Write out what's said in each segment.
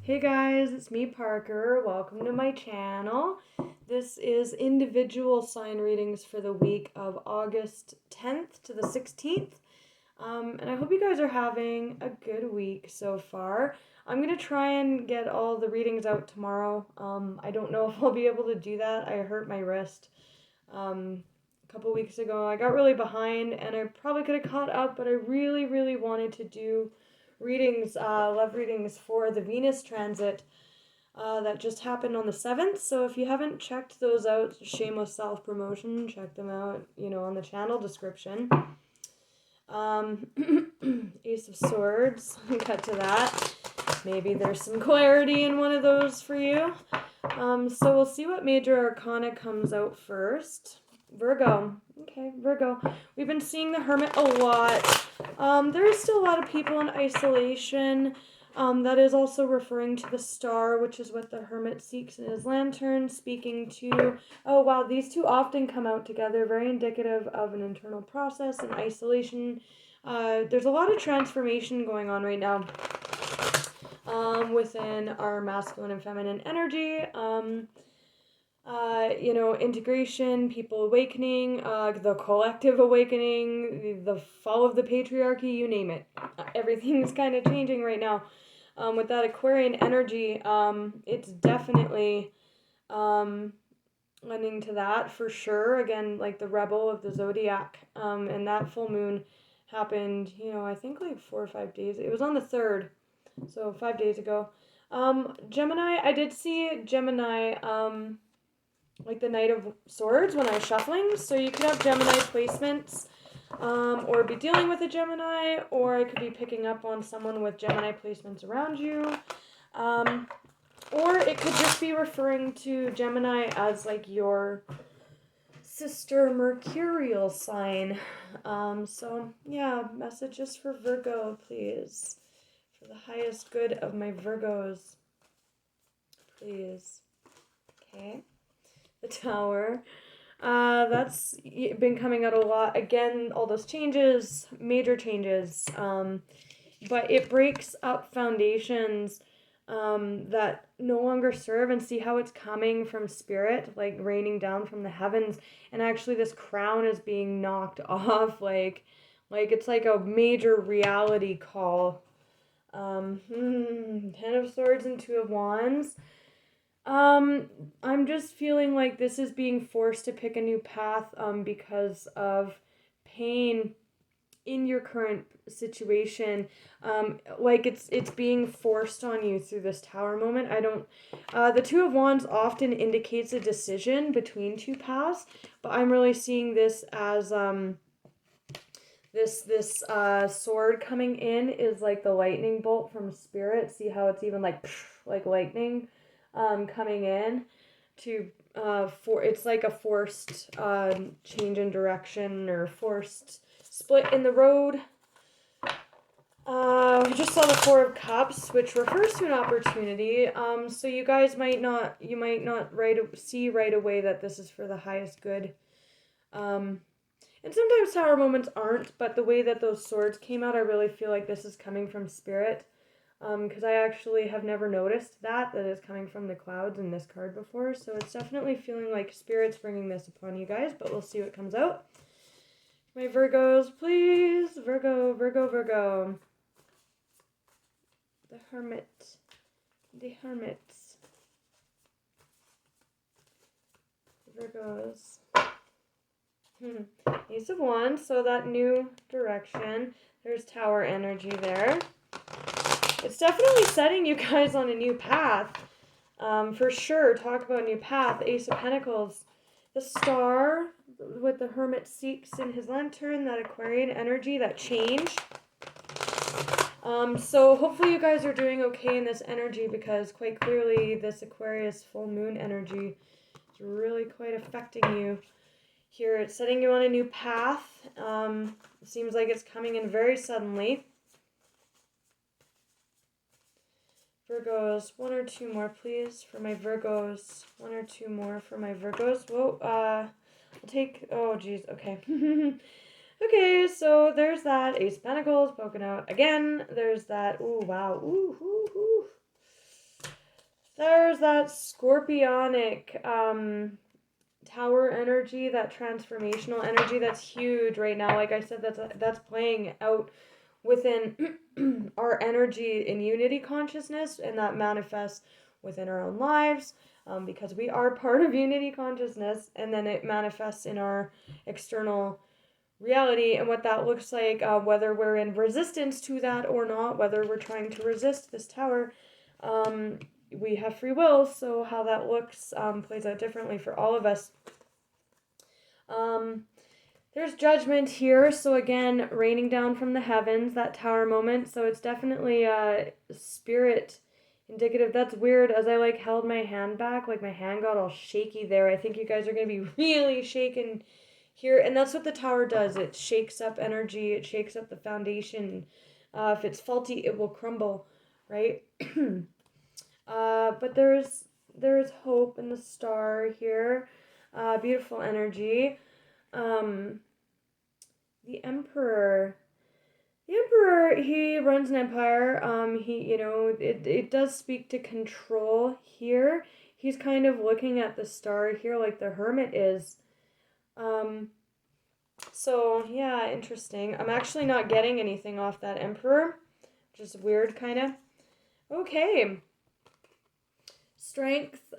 Hey guys, it's me Parker. Welcome to my channel. This is individual sign readings for the week of August 10th to the 16th. And I hope you guys are having a good week so far. I'm going to try and get all the readings out tomorrow. I don't know if I'll be able to do that. I hurt my wrist a couple weeks ago. I got really behind and I probably could have caught up, but I really wanted to do readings, love readings for the Venus transit that just happened on the 7th. So if you haven't checked those out, shameless self-promotion, check them out, on the channel description. Ace of Swords, cut to that. Maybe there's some clarity in one of those for you. So we'll see what major arcana comes out first. Virgo. Okay, Virgo. We've been seeing the Hermit a lot. There is still a lot of people in isolation. That is also referring to the star, which is what the Hermit seeks in his lantern, speaking to, oh wow, these two often come out together, very indicative of an internal process and isolation. There's a lot of transformation going on right now within our masculine and feminine energy. Integration, people awakening, the collective awakening, the fall of the patriarchy, you name it. Everything's kind of changing right now. With that Aquarian energy, it's definitely lending to that for sure. Again, like the rebel of the zodiac, and that full moon happened, I think like 4 or 5 days. It was on the 3rd, so 5 days ago. Gemini, I did see Gemini, like the Knight of Swords when I was shuffling. So you could have Gemini placements, or be dealing with a Gemini, or I could be picking up on someone with Gemini placements around you. Or it could just be referring to Gemini as like your sister mercurial sign. So yeah, messages for Virgo, please. For the highest good of my Virgos. Please. Okay. The Tower. That's been coming out a lot. Again, all those changes, major changes. But it breaks up foundations that no longer serve, and see how it's coming from spirit, like raining down from the heavens, and actually this crown is being knocked off, like it's like a major reality call. 10 of Swords and 2 of Wands. I'm just feeling like this is being forced to pick a new path because of pain in your current situation. Like it's being forced on you through this Tower moment. The 2 of Wands often indicates a decision between two paths, but I'm really seeing this as this sword coming in is like the lightning bolt from spirit. See how it's even like lightning coming in to it's like a forced change in direction or forced split in the road. We just saw the 4 of Cups, which refers to an opportunity. So you guys might not see right away that this is for the highest good. And sometimes Tower moments aren't, but the way that those swords came out, I really feel like this is coming from spirit. Because I actually have never noticed that it's coming from the clouds in this card before. So it's definitely feeling like spirit's bringing this upon you guys, but we'll see what comes out. My Virgos, please. Virgo. The Hermit. The Hermits. Virgos. Ace of Wands, so that new direction. There's Tower energy there. It's definitely setting you guys on a new path. For sure. Talk about a new path. Ace of Pentacles. The Star with the Hermit seeks in his lantern, that Aquarian energy, that change. So hopefully you guys are doing okay in this energy, because quite clearly this Aquarius full moon energy is really quite affecting you. Here it's setting you on a new path. It seems like it's coming in very suddenly. Virgos, 1 or 2 more, please, for my Virgos. 1 or 2 more for my Virgos. Whoa, I'll take, oh, geez, okay. Okay, so there's that. Ace of Pentacles poking out again. There's that, ooh, wow, ooh. there's that scorpionic tower energy, that transformational energy that's huge right now. Like I said, that's playing out within our energy in unity consciousness, and that manifests within our own lives, because we are part of unity consciousness, and then it manifests in our external reality. And what that looks like, whether we're in resistance to that or not, whether we're trying to resist this tower, we have free will, so how that looks plays out differently for all of us. There's judgment here, so again, raining down from the heavens, that tower moment, so it's definitely spirit indicative. That's weird, as I like held my hand back, like my hand got all shaky there. I think you guys are going to be really shaken here, and that's what the tower does. It shakes up energy, it shakes up the foundation. If it's faulty, it will crumble, right? But there's hope in the star here. Beautiful energy. The Emperor. The Emperor, he runs an empire. It does speak to control here. He's kind of looking at the star here like the Hermit is. So, yeah, interesting. I'm actually not getting anything off that Emperor. Just weird, kind of. Okay. Strength,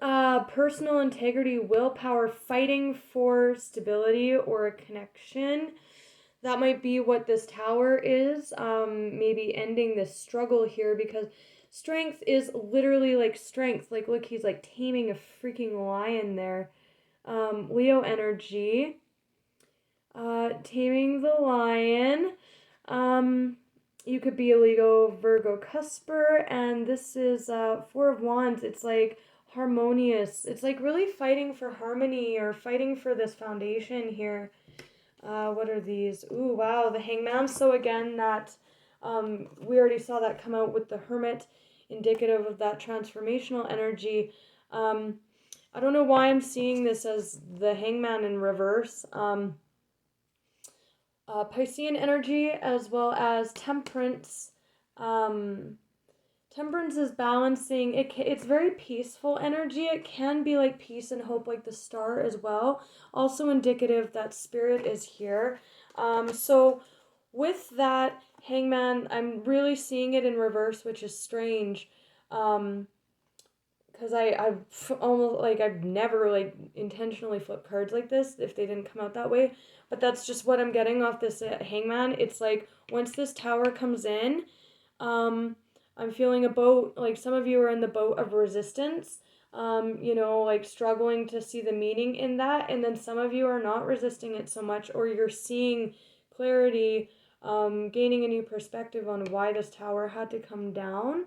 personal integrity, willpower, fighting for stability or a connection. That might be what this tower is. Maybe ending this struggle here, because strength is literally like strength. Like, look, he's like taming a freaking lion there. Leo energy. Taming the lion. You could be a Leo, Virgo, Cusper, and this is Four of Wands. It's like harmonious. It's like really fighting for harmony or fighting for this foundation here. What are these? Ooh, wow, the Hangman. So again, that we already saw that come out with the Hermit, indicative of that transformational energy. I don't know why I'm seeing this as the Hangman in reverse. Piscean energy, as well as Temperance. Temperance is balancing. It's very peaceful energy. It can be like peace and hope, like the star as well. Also indicative that spirit is here. So with that Hangman, I'm really seeing it in reverse, which is strange. Because I've almost, like, I've never, like, intentionally flipped cards like this if they didn't come out that way. But that's just what I'm getting off this Hangman. It's like, once this tower comes in, I'm feeling a boat, like, some of you are in the boat of resistance, like, struggling to see the meaning in that. And then some of you are not resisting it so much, or you're seeing clarity, gaining a new perspective on why this tower had to come down.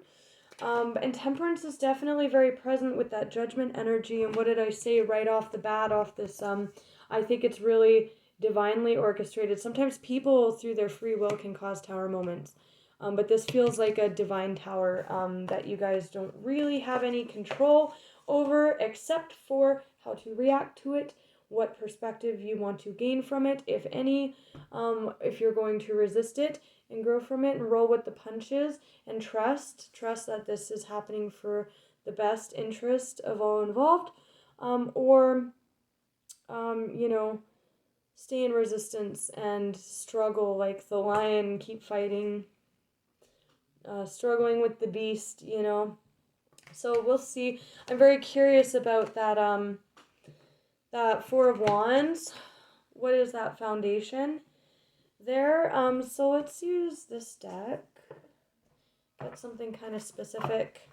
And Temperance is definitely very present with that judgment energy. And what did I say right off the bat off this? I think it's really divinely orchestrated. Sometimes people, through their free will, can cause tower moments. But this feels like a divine tower that you guys don't really have any control over, except for how to react to it, what perspective you want to gain from it, if any, if you're going to resist it and grow from it and roll with the punches, and trust that this is happening for the best interest of all involved, or stay in resistance and struggle like the lion, keep fighting, struggling with the beast, So we'll see. I'm very curious about that that Four of Wands. What is that foundation there? So let's use this deck. Get something kind of specific.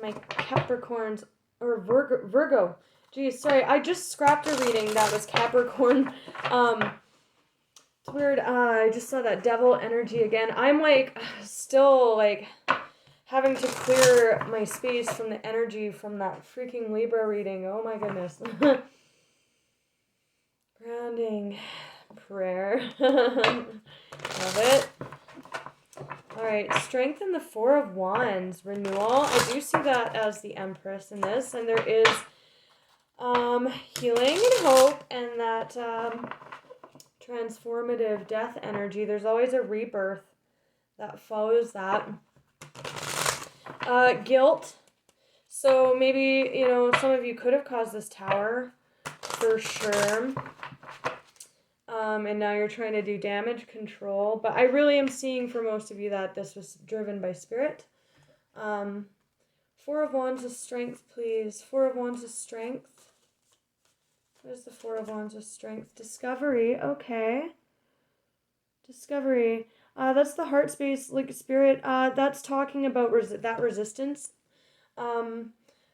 My Capricorns, or Virgo. Geez, sorry, I just scrapped a reading that was Capricorn. It's weird. I just saw that devil energy again. I'm like still like having to clear my space from the energy from that freaking Libra reading. Oh my goodness. Grounding prayer. Love it. Alright, strengthen the Four of Wands. Renewal. I do see that as the Empress in this. And there is healing and hope, and that transformative death energy. There's always a rebirth that follows that. Guilt. So maybe, some of you could have caused this tower, for sure. And now you're trying to do damage control. But I really am seeing for most of you that this was driven by spirit. Four of Wands is strength, please. Four of Wands is strength. What is the Four of Wands with strength? Discovery. Okay. Discovery. That's the heart space, like spirit. That's talking about that resistance.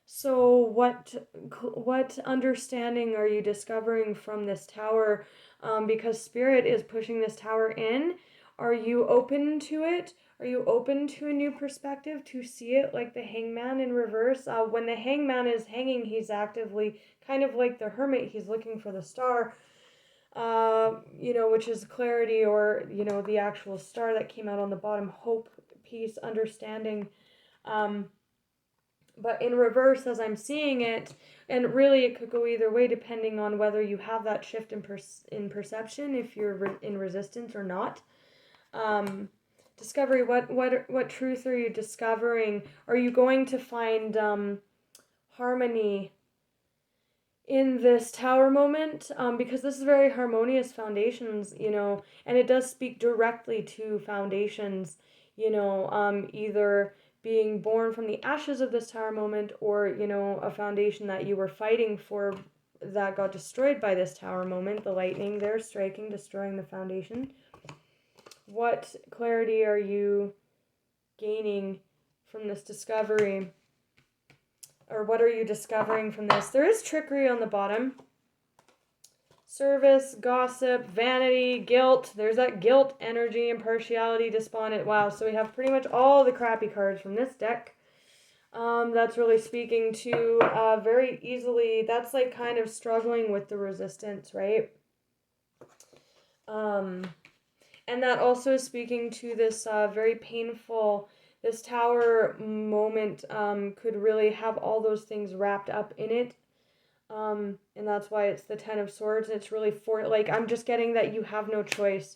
So what understanding are you discovering from this tower? Because spirit is pushing this tower in. Are you open to it? Are you open to a new perspective, to see it like the hangman in reverse? When the hangman is hanging, he's actively, kind of like the hermit, he's looking for the star, which is clarity, or, the actual star that came out on the bottom, hope, peace, understanding. But in reverse, as I'm seeing it, and really it could go either way depending on whether you have that shift in perception, if you're in resistance or not. Discovery, what truth are you discovering? Are you going to find harmony in this tower moment? Because this is very harmonious foundations, and it does speak directly to foundations, either being born from the ashes of this tower moment, or, a foundation that you were fighting for that got destroyed by this tower moment, the lightning there striking, destroying the foundation. What clarity are you gaining from this discovery? Or what are you discovering from this? There is trickery on the bottom. Service, gossip, vanity, guilt. There's that guilt energy, impartiality, despondent. Wow, so we have pretty much all the crappy cards from this deck. That's really speaking to very easily, that's like kind of struggling with the resistance, right? And that also is speaking to this very painful, this tower moment could really have all those things wrapped up in it. And that's why it's the Ten of Swords. It's really I'm just getting that you have no choice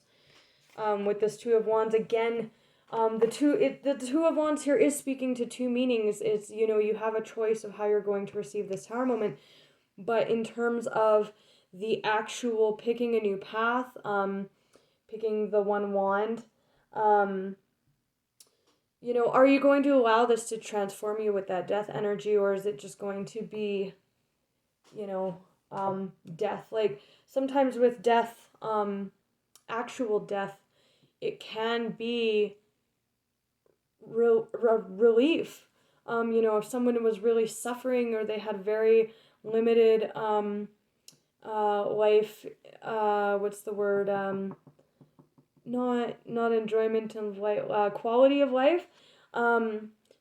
with this Two of Wands. Again, the Two of Wands here is speaking to two meanings. It's, you have a choice of how you're going to receive this tower moment. But in terms of the actual picking a new path, picking the one wand, are you going to allow this to transform you with that death energy, or is it just going to be, death? Like sometimes with death, actual death, it can be relief. If someone was really suffering, or they had very limited life, what's the word? Not enjoyment of life, quality of life.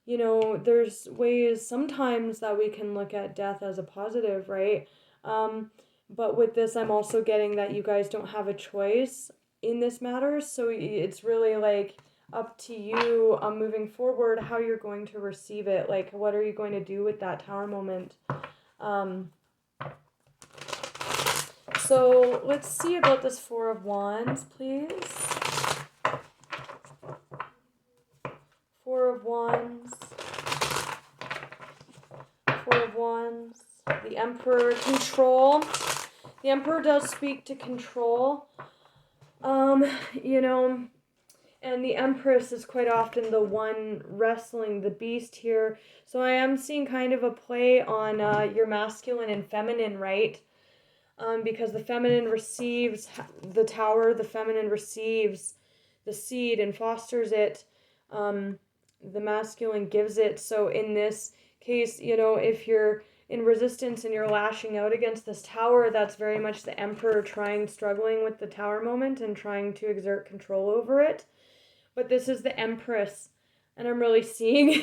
There's ways sometimes that we can look at death as a positive, right? But with this, I'm also getting that you guys don't have a choice in this matter. So it's really like up to you moving forward how you're going to receive it. Like, what are you going to do with that tower moment? So let's see about this Four of Wands, please. Four of Wands. Four of Wands. The Emperor, control. The Emperor does speak to control. And the Empress is quite often the one wrestling the beast here. So I am seeing kind of a play on your masculine and feminine, right? Because the feminine receives the tower, the feminine receives the seed and fosters it. The masculine gives it. So in this case, if you're in resistance and you're lashing out against this tower, that's very much the Emperor struggling with the tower moment and trying to exert control over it. But this is the Empress, and I'm really seeing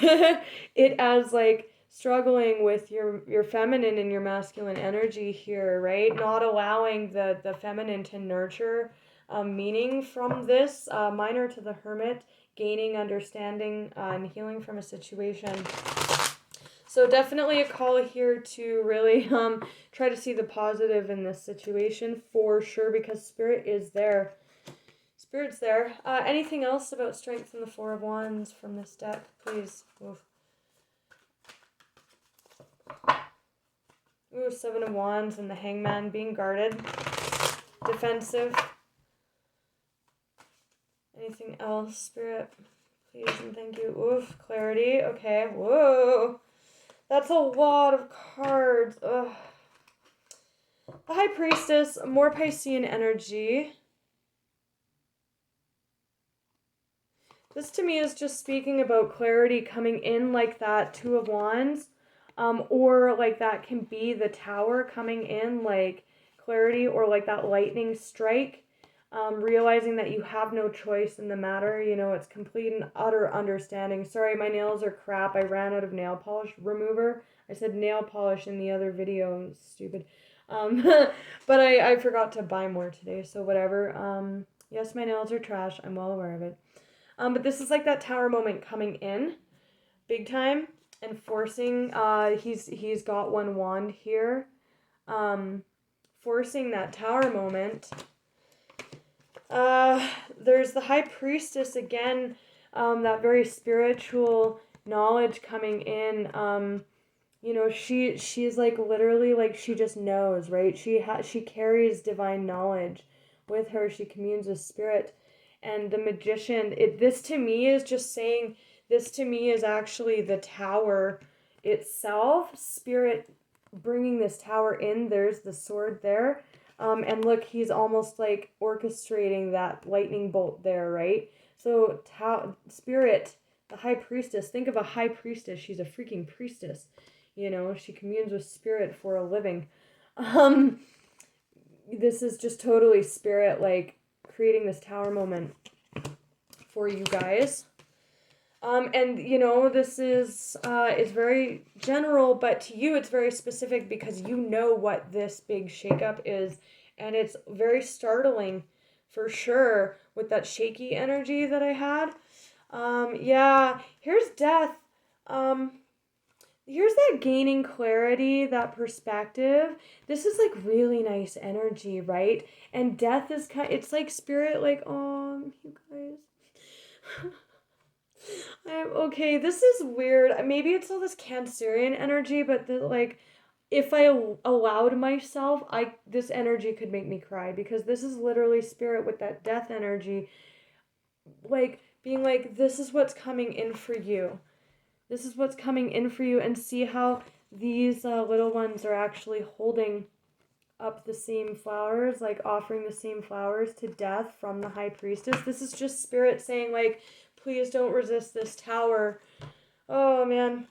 it as like struggling with your feminine and your masculine energy here, right? Not allowing the feminine to nurture meaning from this, minor to the Hermit, gaining understanding and healing from a situation. So definitely a call here to really try to see the positive in this situation for sure, because Spirit is there. Spirit's there. Anything else about strength in the Four of Wands from this deck, please? Oof. Ooh, Seven of Wands and the Hangman being guarded. Defensive. Anything else, Spirit? Please and thank you. Oof, clarity. Okay. Whoa. That's a lot of cards. Ugh. The High Priestess, more Piscean energy. This to me is just speaking about clarity coming in like that Two of Wands. Or like that can be the Tower coming in like clarity, or like that lightning strike. Realizing that you have no choice in the matter. You know, it's complete and utter understanding. Sorry, my nails are crap. I ran out of nail polish remover. I said nail polish in the other video. Stupid. But I forgot to buy more today, so whatever. Yes, my nails are trash. I'm well aware of it. But this is like that Tower moment coming in big time and forcing, he's got one wand here, forcing that Tower moment. There's the High Priestess again, that very spiritual knowledge coming in. You know, she's like literally like she just knows, right? She carries divine knowledge with her. She communes with spirit. And the Magician, this to me is just saying, this to me is actually the Tower itself. Spirit bringing this Tower in. There's the sword there. And look, he's almost like orchestrating that lightning bolt there, right? So Spirit, the High Priestess, think of a High Priestess. She's a freaking priestess. You know, she communes with Spirit for a living. This is just totally Spirit, like, creating this Tower moment for you guys. And, you know, this is, it's very general, but to you it's very specific because you know what this big shakeup is. And it's very startling for sure with that shaky energy that I had. Yeah, here's Death. Here's that gaining clarity, that perspective. This is like really nice energy, right? And Death is it's like Spirit, like, oh, you guys. Okay, this is weird. Maybe it's all this Cancerian energy, but like, if I allowed myself, this energy could make me cry, because this is literally Spirit with that Death energy, like being like, this is what's coming in for you. This is what's coming in for you, and see how these little ones are actually holding up the same flowers, like offering the same flowers to Death from the High Priestess. This is just Spirit saying, like, please don't resist this Tower. Oh, man.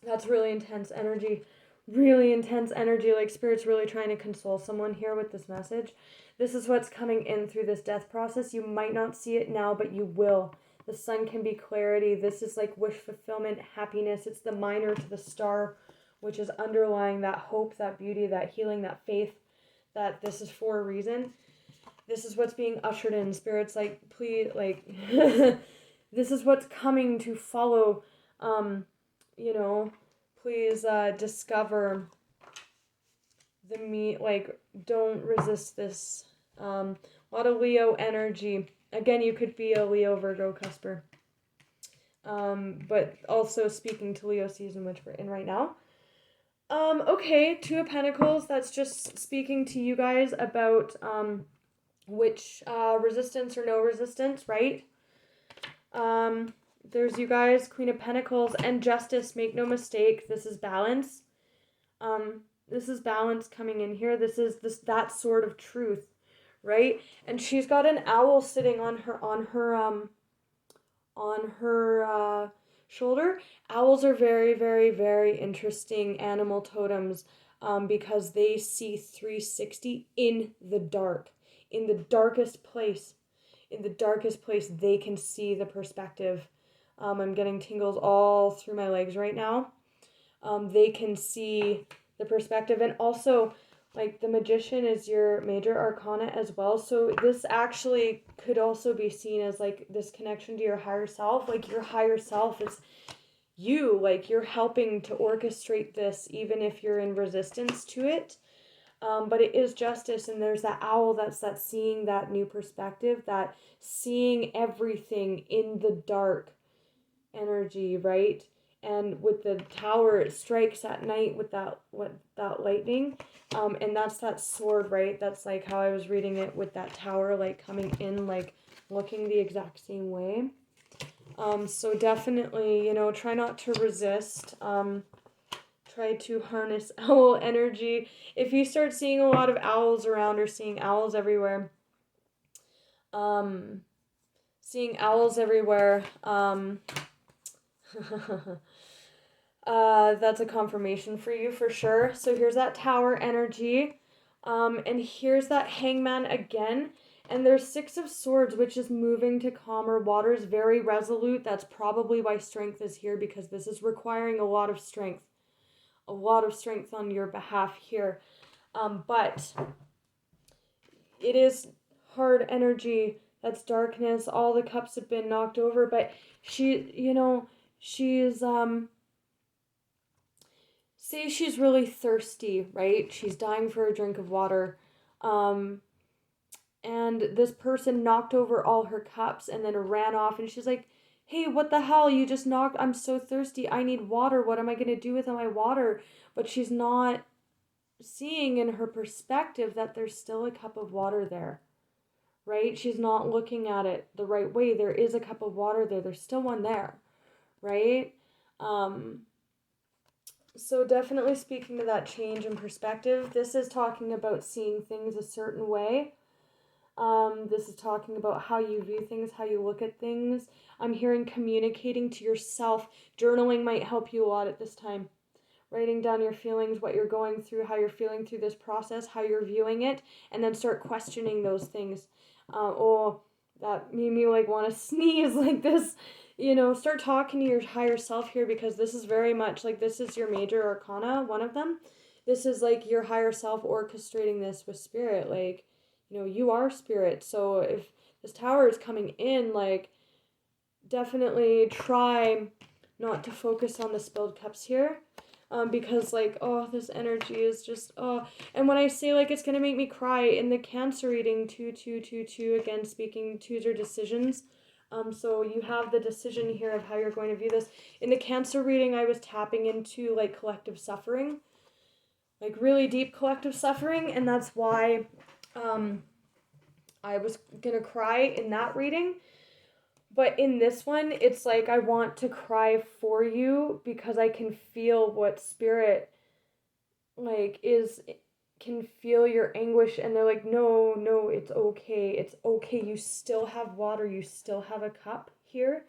That's really intense energy. Really intense energy. Like, Spirit's really trying to console someone here with this message. This is what's coming in through this death process. You might not see it now, but you will. The sun can be clarity. This is like wish fulfillment, happiness. It's the minor to the star, which is underlying that hope, that beauty, that healing, that faith, that this is for a reason. This is what's being ushered in. Spirit's like, please, like, this is what's coming to follow. You know, please discover the like, don't resist this. A lot of Leo energy. Again, you could be a Leo, Virgo, cusper. But also speaking to Leo season, which we're in right now. Okay, Two of Pentacles. That's just speaking to you guys about which resistance or no resistance, right? There's you guys, Queen of Pentacles and Justice. Make no mistake, this is balance. This is balance coming in here. This is that sword of truth, right? And she's got an owl sitting on her shoulder. Owls are very, very, very interesting animal totems, because they see 360 in the dark, in the darkest place. In the darkest place, they can see the perspective. I'm getting tingles all through my legs right now. They can see the perspective. And also, like, the Magician is your major arcana as well. So this actually could also be seen as, like, this connection to your higher self. Like, your higher self is you. Like, you're helping to orchestrate this, even if you're in resistance to it. But it is justice, and there's that owl that's that seeing that new perspective, that seeing everything in the dark energy, right? and with the tower, it strikes at night with that lightning, and that's that sword, right? That's like how I was reading it with that tower, like coming in, like looking the exact same way. So definitely, try not to resist. Try to harness owl energy. If you start seeing a lot of owls around or seeing owls everywhere, um, seeing owls everywhere, that's a confirmation for you for sure. So here's that tower energy. And here's that hangman again. And there's 6 of Swords, which is moving to calmer waters, very resolute. That's probably why strength is here, because this is requiring a lot of strength. A lot of strength on your behalf here. But it is hard energy. That's darkness. All the cups have been knocked over. But she's say she's really thirsty, right? She's dying for a drink of water. And this person knocked over all her cups and then ran off, and she's like, "Hey, what the hell? You just knocked. I'm so thirsty. I need water. What am I going to do with my water?" But she's not seeing in her perspective that there's still a cup of water there, right? She's not looking at it the right way. There is a cup of water there. There's still one there, right? So definitely speaking to that change in perspective, this is talking about seeing things a certain way. This is talking about how you view things, how you look at things. I'm hearing communicating to yourself. Journaling might help you a lot at this time. Writing down your feelings, what you're going through, how you're feeling through this process, how you're viewing it, and then start questioning those things. That made me like want to sneeze like this. Start talking to your higher self here, because this is very much like, this is your major arcana, one of them. This is like your higher self orchestrating this with spirit. Like, you are spirit. So if this tower is coming in, like, definitely try not to focus on the spilled cups here. Because like, this energy is just, and when I say like it's gonna make me cry in the Cancer reading, 2 again, speaking twos are decisions. So you have the decision here of how you're going to view this. In the Cancer reading, I was tapping into like collective suffering, like really deep collective suffering, and that's why I was gonna cry in that reading. But in this one, it's like I want to cry for you, because I can feel what spirit can feel your anguish, and they're like, no, it's okay, you still have water, you still have a cup here.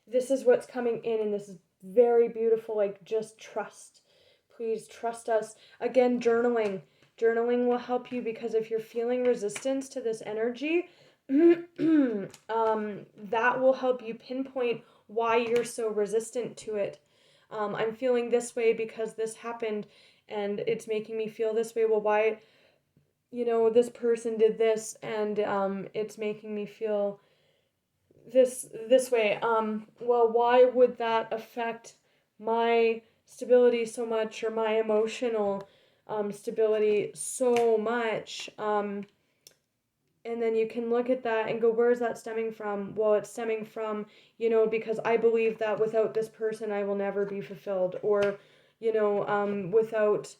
This is what's coming in, and this is very beautiful. Like, just trust. Please trust us. Again, journaling will help you, because if you're feeling resistance to this energy, that will help you pinpoint why you're so resistant to it. I'm feeling this way because this happened, and it's making me feel this way. Well, why, this person did this, and it's making me feel this way. Well, why would that affect my stability so much, or my emotional stability so much? And then you can look at that and go, where is that stemming from? Well, it's stemming from, because I believe that without this person, I will never be fulfilled. Or, without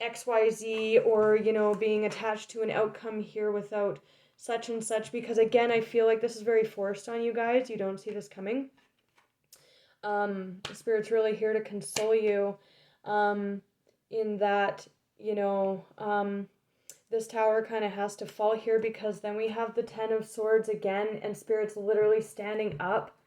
XYZ, or, being attached to an outcome here without such and such. Because again, I feel like this is very forced on you guys. You don't see this coming. The Spirit's really here to console you in that, this tower kind of has to fall here, because then we have the 10 of Swords again, and Spirit's literally standing up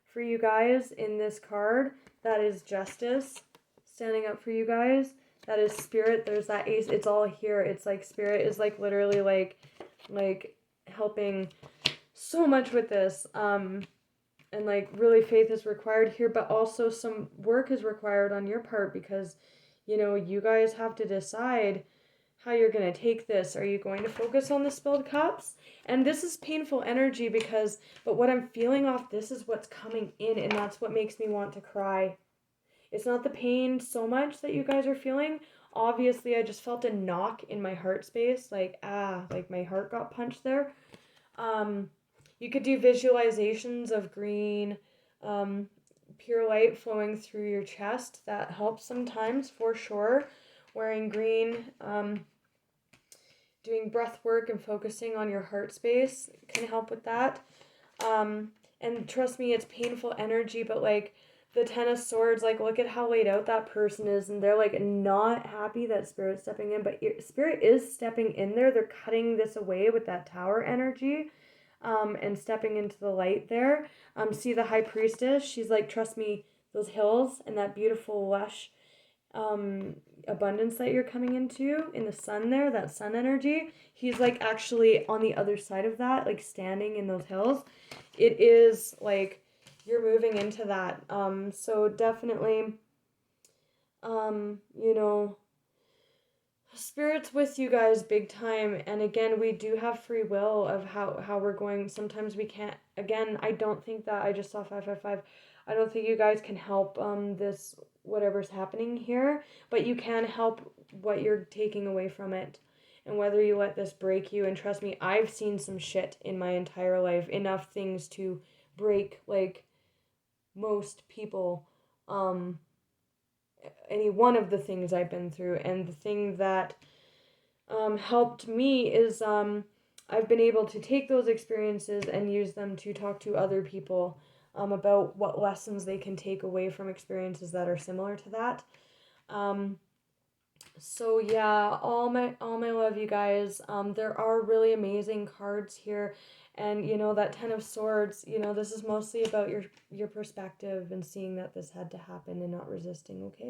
for you guys in this card. That is Justice standing up for you guys. That is Spirit. There's that Ace. It's all here. It's like Spirit is like literally like helping so much with this. And like really faith is required here, but also some work is required on your part, because you guys have to decide how you're going to take this. Are you going to focus on the spilled cups? And this is painful energy, but what I'm feeling off this is what's coming in, and that's what makes me want to cry. It's not the pain so much that you guys are feeling. Obviously, I just felt a knock in my heart space, like my heart got punched there. You could do visualizations of green pure light flowing through your chest. That helps sometimes for sure. Wearing green, doing breath work and focusing on your heart space can help with that. And trust me, it's painful energy, but like the Ten of Swords, like look at how laid out that person is, and they're like not happy that Spirit's stepping in, but Spirit is stepping in there. They're cutting this away with that Tower energy, and stepping into the light there. See the High Priestess? She's like, trust me, those hills and that beautiful lush abundance that you're coming into in the sun there, that sun energy, he's like actually on the other side of that, like standing in those hills. It is like you're moving into that. So definitely, you know, Spirit's with you guys big time. And again, we do have free will of how we're going. Sometimes we can't. Again, I don't think that I just saw 555. I don't think you guys can help this whatever's happening here, but you can help what you're taking away from it. And whether you let this break you, and trust me, I've seen some shit in my entire life, enough things to break like most people, any one of the things I've been through. And the thing that helped me is I've been able to take those experiences and use them to talk to other people about what lessons they can take away from experiences that are similar to that. So yeah, all my love, you guys. There are really amazing cards here, and you know that Ten of Swords. You know, this is mostly about your perspective and seeing that this had to happen and not resisting. Okay.